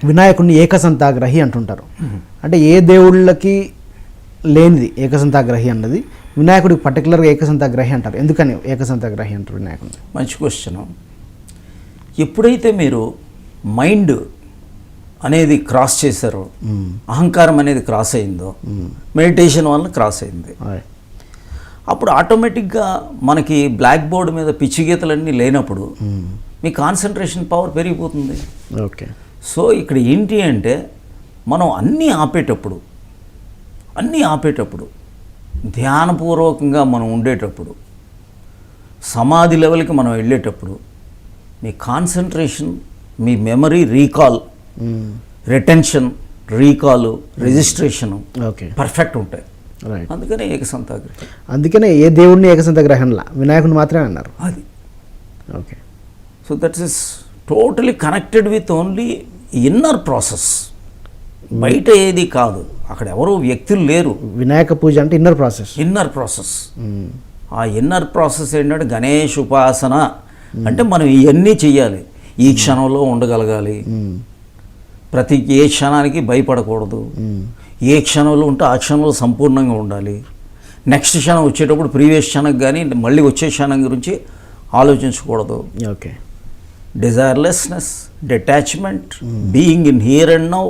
వినాయకుడిని ఏకసంతాగ్రహి అంటుంటారు. అంటే ఏ దేవుళ్ళకి లేనిది ఏకసంతాగ్రహి అన్నది వినాయకుడికి పర్టికులర్గా ఏకసంతాగ్రహి అంటారు. ఎందుకని ఏకసంతాగ్రహి అంటారు వినాయకుడిని? మంచి క్వశ్చన్. ఎప్పుడైతే మీరు మైండ్ అనేది క్రాస్ చేశారో, అహంకారం అనేది క్రాస్ అయిందో, మెడిటేషన్ వల్ల క్రాస్ అయింది, అప్పుడు ఆటోమేటిక్గా మనకి బ్లాక్ బోర్డు మీద పిచ్చి గీతలన్నీ లేనప్పుడు మీ కాన్సన్ట్రేషన్ పవర్ పెరిగిపోతుంది. ఓకే. సో ఇక్కడ ఏంటి అంటే మనం అన్నీ ఆపేటప్పుడు ధ్యానపూర్వకంగా మనం ఉండేటప్పుడు, సమాధి లెవెల్కి మనం వెళ్ళేటప్పుడు మీ కాన్సన్ట్రేషన్, మీ memory, recall, retention, recall, registration perfect ఉంటాయి. అందుకనే ఏకసంతాగ్రహి. అందుకనే ఏ దేవుడిని ఏకసంతాగ్రహంలా, వినాయకుడిని మాత్రమే అన్నారు. అది okay. So that's is totally connected with only inner process. బయట ఏది కాదు, అక్కడ ఎవరో వ్యక్తులు లేరు. వినాయక పూజ అంటే ఇన్నర్ ప్రాసెస్. ఆ ఇన్నర్ ప్రాసెస్ ఏంటంటే గణేష్ ఉపాసన అంటే మనం ఇవన్నీ చెయ్యాలి. ఈ క్షణంలో ఉండగలగాలి, ప్రతి ఏ క్షణానికి భయపడకూడదు, ఏ క్షణంలో ఉంటే ఆ క్షణంలో సంపూర్ణంగా ఉండాలి. నెక్స్ట్ క్షణం వచ్చేటప్పుడు ప్రీవియస్ క్షణం కానీ మళ్ళీ వచ్చే క్షణం గురించి ఆలోచించకూడదు. Okay. Desirelessness, detachment, being in here and now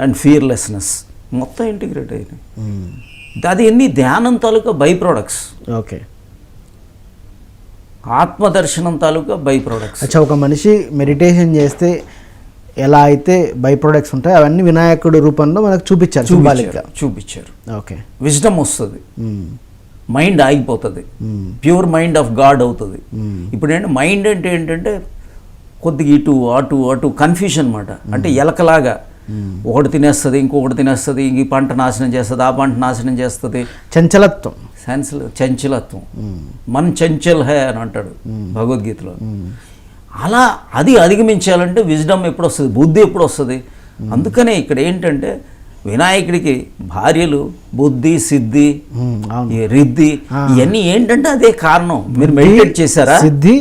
and fearlessness మొత్తం ఇంటిగ్రేట్ అయినాయి. అది ఎన్ని ధ్యానం తాలూకా బై ప్రోడక్ట్స్. ఓకే. ఆత్మదర్శనం తాలూకా బై ప్రోడక్ట్స్. అచ్చా, ఒక మనిషి మెడిటేషన్ చేస్తే ఎలా అయితే బై ప్రోడక్ట్స్ ఉంటాయి అవన్నీ వినాయకుడి రూపంలో మనకు చూపించారు. ఓకే. విజ్డమ్ వస్తుంది, మైండ్ ఆగిపోతుంది, ప్యూర్ మైండ్ ఆఫ్ గాడ్ అవుతుంది. ఇప్పుడు ఏంటంటే మైండ్ అంటే ఏంటంటే కొద్దిగా ఇటు అటు అటు కన్ఫ్యూషన్ అన్నమాట. అంటే ఎలకలాగా ఒకటి తినేస్తుంది, ఇంకొకటి తినేస్తుంది, ఈ పంట నాశనం చేస్తుంది, ఆ పంట నాశనం చేస్తుంది. చంచలత్వం మన చంచల్ హే అని అంటాడు భగవద్గీతలో. అలా అది అధిగమించాలంటే విజ్డమ్ ఎప్పుడు వస్తుంది, బుద్ధి ఎప్పుడు వస్తుంది. అందుకనే ఇక్కడ ఏంటంటే వినాయకుడికి భార్యలు బుద్ధి, సిద్ధి, రిద్ధి ఇవన్నీ ఏంటంటే అదే కారణం. మీరు మెడిటేట్ చేశారా? సిద్ధి,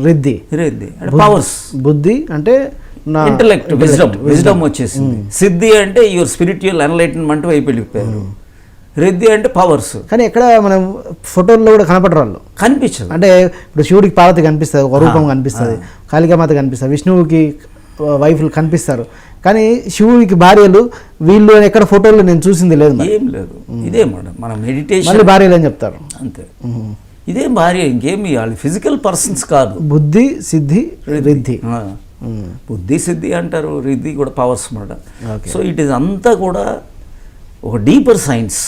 రిద్ధి అంటే పవర్స్. బుద్ధి అంటే ఇంటలెక్ట్, విజ్డమ్ వచ్చేసింది. సిద్ధి అంటే యువర్ స్పిరిచువల్ ఎన్లైటన్మెంట్ వైపు వెళ్ళిపోయారు. రిద్ధి అంటే పవర్స్. కానీ ఎక్కడ మనం ఫోటోల్లో కూడా కనపడరు వాళ్ళు, కనిపించదు. అంటే ఇప్పుడు శివుడికి పార్వతి కనిపిస్తుంది, ఒక రూపం కనిపిస్తుంది, కాళికామాత కనిపిస్తుంది, విష్ణువుకి వైఫ్లు కనిపిస్తారు, కానీ శివుడికి భార్యలు వీళ్ళు ఎక్కడ ఫోటోల్లో నేను చూసింది లేదు. ఏం లేదు. ఇదే మన మెడిటేషన్ భార్యలు అని చెప్తారు అంతే. ఇదే భార్య, ఇంకేమి వాళ్ళు ఫిజికల్ పర్సన్స్ కాదు. బుద్ధి, సిద్ధి, రిద్ధి. బుద్ధి, సిద్ధి అంటారు, రిద్ధి కూడా పవర్స్ అన్నమాట. సో ఇట్ ఈస్ అంతా కూడా ఒక డీపర్ సైన్స్.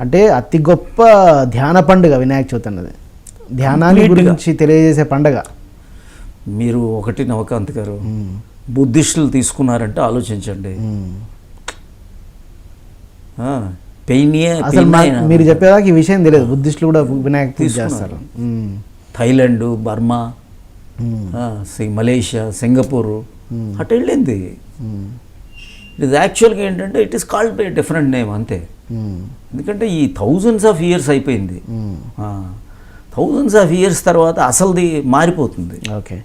అంటే అతి గొప్ప ధ్యాన పండుగ వినాయక చవితి అన్నది, ధ్యానాన్ని గురించి తెలియజేసే పండుగ. మీరు ఒకటి నవకాంత్ గారు బుద్ధిస్టులు తీసుకున్నారంటే ఆలోచించండి. అసలు మీరు చెప్పేదాకా ఈ విషయం తెలియదు, బుద్ధిస్టులు కూడా వినాయక పూజ చేస్తారు. థైలాండ్, బర్మా, మలేషియా, సింగపూర్ అటు వెళ్ళింది. ఇది యాక్చువల్గా ఏంటంటే it is called by different name అంతే. ఎందుకంటే ఈ థౌజండ్స్ ఆఫ్ ఇయర్స్ అయిపోయింది. థౌజండ్స్ ఆఫ్ ఇయర్స్ తర్వాత అసలుది మారిపోతుంది. ఓకే.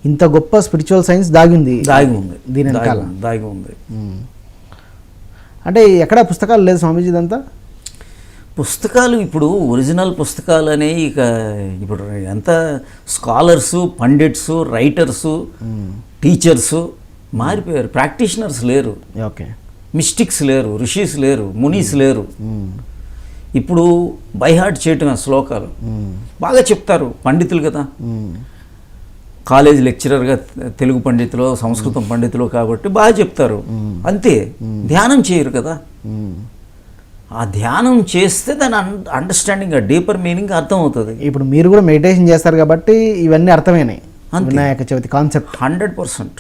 ఇంత గొప్ప స్పిరిచువల్ సైన్స్ దాగి ఉంది దీని దాగి ఉంది. అంటే ఎక్కడ పుస్తకాలు లేదు స్వామీజీ ఇదంతా? పుస్తకాలు ఇప్పుడు ఒరిజినల్ పుస్తకాలు అనేవి ఇక ఇప్పుడు ఎంత స్కాలర్సు, పండిట్సు, రైటర్సు, టీచర్సు మారిపోయారు. ప్రాక్టీషనర్స్ లేరు. ఓకే. మిస్టిక్స్ లేరు, ఋషీస్ లేరు, మునీస్ లేరు. ఇప్పుడు బైహార్ట్ చేయటం శ్లోకాలు బాగా చెప్తారు పండితులు కదా. కాలేజ్ లెక్చరర్గా తెలుగు పండితులు, సంస్కృతం పండితులు కాబట్టి బాగా చెప్తారు అంతే. ధ్యానం చేయరు కదా. ఆ ధ్యానం చేస్తే దాని అండర్స్టాండింగ్, ఆ డీపర్ మీనింగ్ అర్థం అవుతుంది. ఇప్పుడు మీరు కూడా మెడిటేషన్ చేస్తారు కాబట్టి ఇవన్నీ అర్థమైనాయి. వినాయక చవితి కాన్సెప్ట్ 100%.